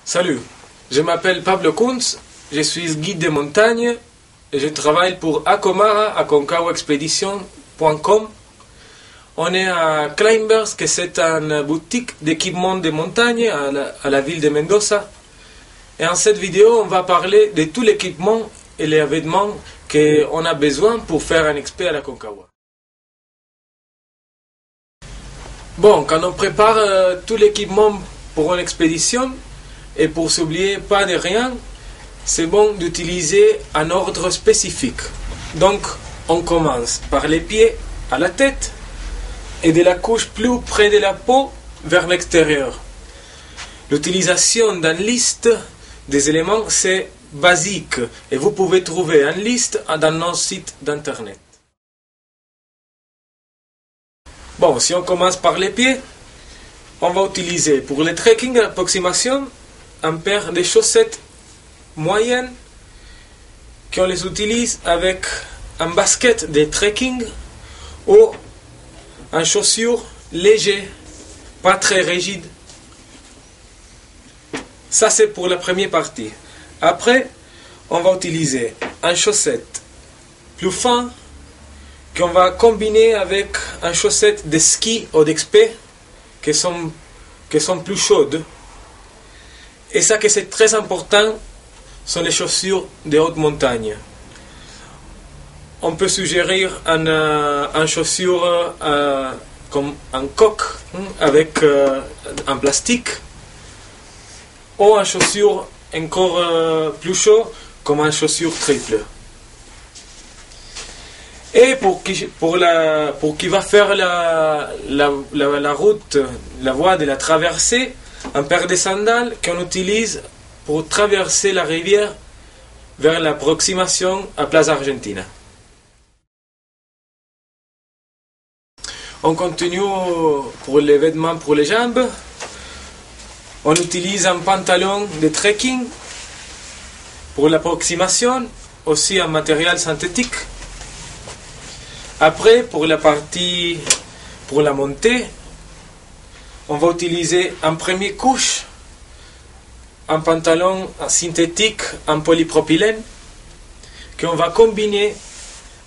Salut, je m'appelle Pablo Kunz, je suis guide de montagne et je travaille pour Acomara, aconcagua-expedition.com. On est à Climbers, que c'est une boutique d'équipement de montagne à la ville de Mendoza. Et en cette vidéo, on va parler de tout l'équipement et les vêtements qu'on a besoin pour faire un expé à la Aconcagua. Bon, quand on prépare tout l'équipement pour une expédition, et pour s'oublier pas de rien, c'est bon d'utiliser un ordre spécifique. Donc, on commence par les pieds à la tête et de la couche plus près de la peau vers l'extérieur. L'utilisation d'une liste des éléments, c'est basique et vous pouvez trouver une liste dans notre site d'internet. Bon, si on commence par les pieds, on va utiliser pour le trekking approximation une paire de chaussettes moyennes qu'on les utilise avec un basket de trekking ou une chaussure légère, pas très rigide. Ça c'est pour la première partie. Après, on va utiliser une chaussette plus fine qu'on va combiner avec une chaussette de ski ou d'expé qui sont plus chaudes. Et ça que c'est très important sont les chaussures de haute montagne. On peut suggérer une chaussure comme un coq avec un plastique ou une chaussure encore plus chaude comme une chaussure triple. Et pour qui va faire la route, la voie de la traversée, un paire de sandales qu'on utilise pour traverser la rivière vers l'approximation à Plaza Argentina. On continue pour les vêtements pour les jambes. On utilise un pantalon de trekking pour l'approximation, aussi un matériel synthétique. Après, pour la montée, on va utiliser en première couche un pantalon synthétique en polypropylène qu'on va combiner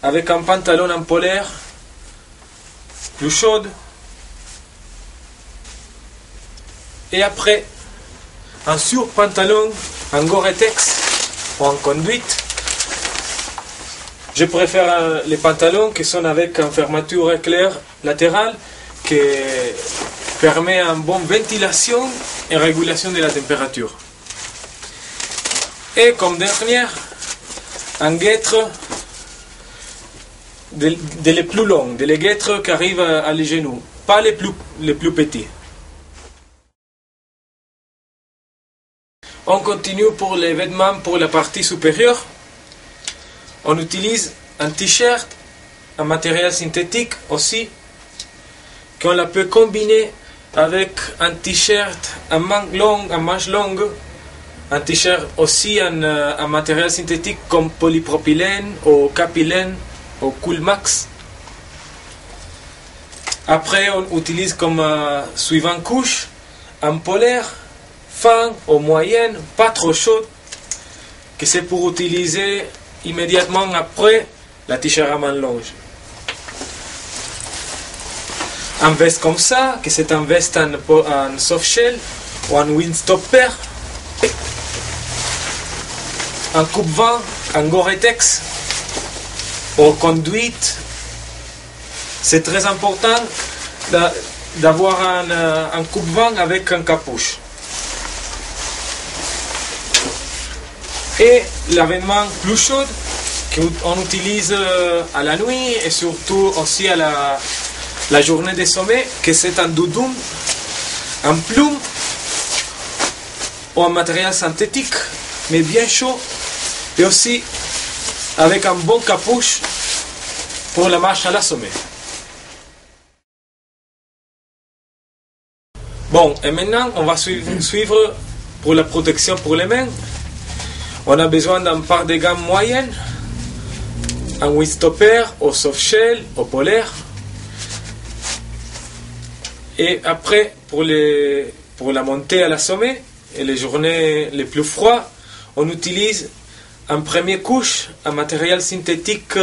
avec un pantalon en polaire plus chaud. Et après, un surpantalon en Gore-Tex ou en conduite. Je préfère les pantalons qui sont avec une fermeture éclair latérale qui permet une bonne ventilation et régulation de la température. Et comme dernière, un guêtre de les plus longs, de les guêtres qui arrivent à les genoux, pas les plus petits. On continue pour les vêtements pour la partie supérieure. On utilise un t-shirt, un matériel synthétique aussi, qu'on peut combiner avec un t-shirt à manches longues, un t-shirt aussi un matériel synthétique comme polypropylène ou capylène ou Coolmax. Après, on utilise comme suivant couche un polaire fin ou moyenne, pas trop chaud, que c'est pour utiliser immédiatement après la t-shirt à main longue. Un veste comme ça, que c'est un veste en soft shell ou un windstopper, un coupe-vent, un Gore-Tex ou conduite. C'est très important d'avoir un coupe-vent avec un capuche. Et l'avènement plus chaud qu'on utilise à la nuit et surtout aussi à la journée de sommet, que c'est un doudoune, un plume ou un matériel synthétique, mais bien chaud, et aussi avec un bon capuche pour la marche à la sommet. Bon, et maintenant on va suivre pour la protection pour les mains. On a besoin d'un part de gamme moyenne, un windstopper au soft shell, au polaire. Et après, pour la montée à la sommet, et les journées les plus froides, on utilise en première couche un matériel synthétique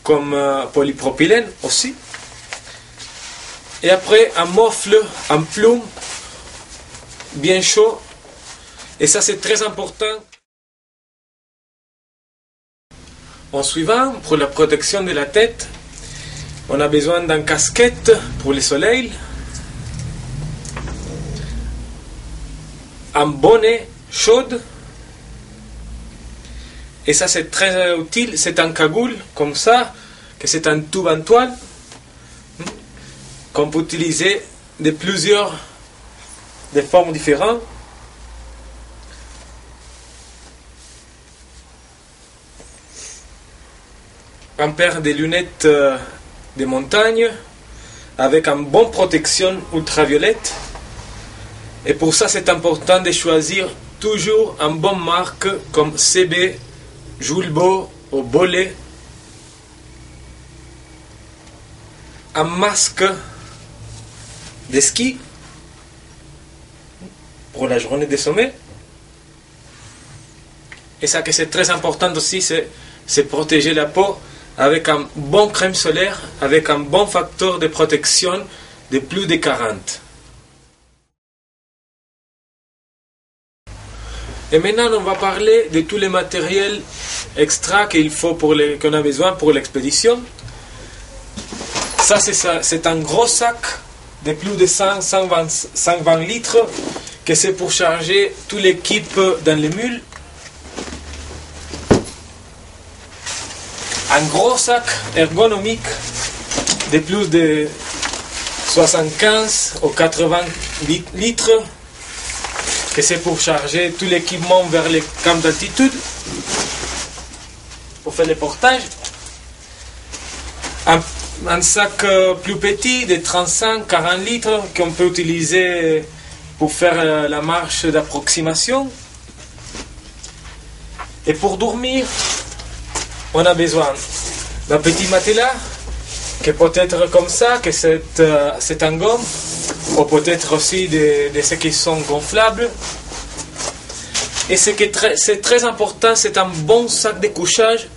comme polypropylène aussi. Et après un mofle en plume bien chaud. Et ça c'est très important. En suivant, pour la protection de la tête, on a besoin d'une casquette pour le soleil, un bonnet chaud, et ça c'est très utile, c'est un cagoule comme ça, que c'est un tube en toile, qu'on peut utiliser de formes différentes. Un paire de lunettes de montagne avec une bonne protection ultraviolette. Et pour ça, c'est important de choisir toujours une bonne marque comme CB, Julbo ou Bollé. Un masque de ski pour la journée de sommet. Et ça que c'est très important aussi, c'est protéger la peau avec un bon crème solaire, avec un bon facteur de protection de plus de 40. Et maintenant, on va parler de tous les matériels extra qu'on a besoin pour l'expédition. Ça, c'est un gros sac de plus de 120 litres, que c'est pour charger toute l'équipe dans les mules. Un gros sac ergonomique de plus de 75 ou 80 litres, que c'est pour charger tout l'équipement vers les camps d'altitude, pour faire les portages. Un sac plus petit de 35-40 litres qu'on peut utiliser pour faire la marche d'approximation. Et pour dormir, on a besoin d'un petit matelas qui peut être comme ça, que c'est un gomme, ou peut-être aussi de ceux qui sont gonflables. Et c'est très important, c'est un bon sac de couchage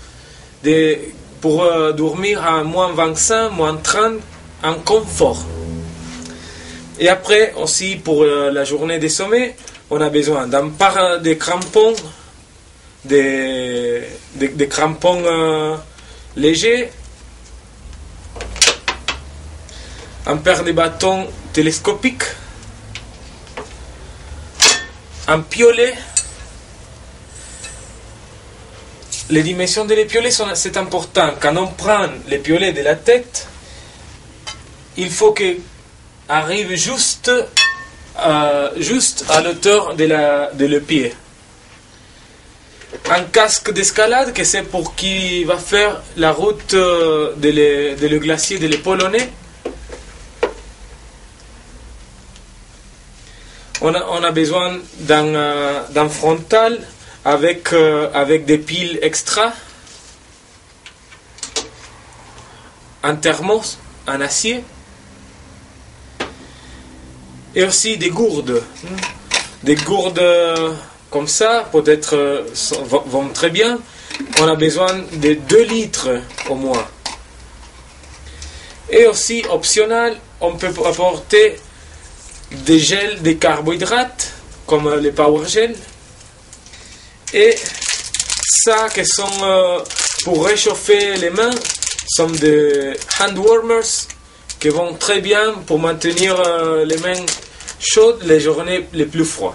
pour dormir à moins 25, moins 30 en confort. Et après aussi pour la journée des sommets, on a besoin d'un par de crampons, des crampons légers, un paire de bâtons télescopiques, un piolet. Les dimensions des piolets c'est important. Quand on prend les piolets de la tête, il faut qu'ils arrivent juste à l'auteur de le pied. Un casque d'escalade, que c'est pour qui va faire la route de le glacier de les Polonais. On a besoin d'un frontal avec des piles extra, un thermos en acier, et aussi des gourdes. Des gourdes comme ça, peut-être vont très bien. On a besoin de 2 litres au moins. Et aussi, optionnel, on peut apporter des gels de carbohydrates, comme les power gel. Et ça, qui sont pour réchauffer les mains, sont des hand warmers qui vont très bien pour maintenir les mains chaudes les journées les plus froides.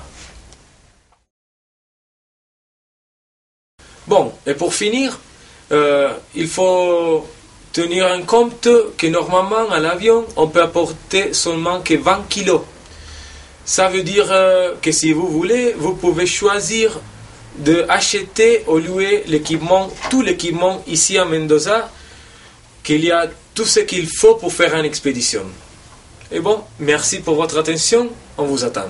Bon, et pour finir, il faut tenir en compte que normalement à l'avion, on peut apporter seulement que 20 kg. Ça veut dire que si vous voulez, vous pouvez choisir d'acheter ou louer l'équipement, tout l'équipement ici à Mendoza, qu'il y a tout ce qu'il faut pour faire une expédition. Et bon, merci pour votre attention, on vous attend.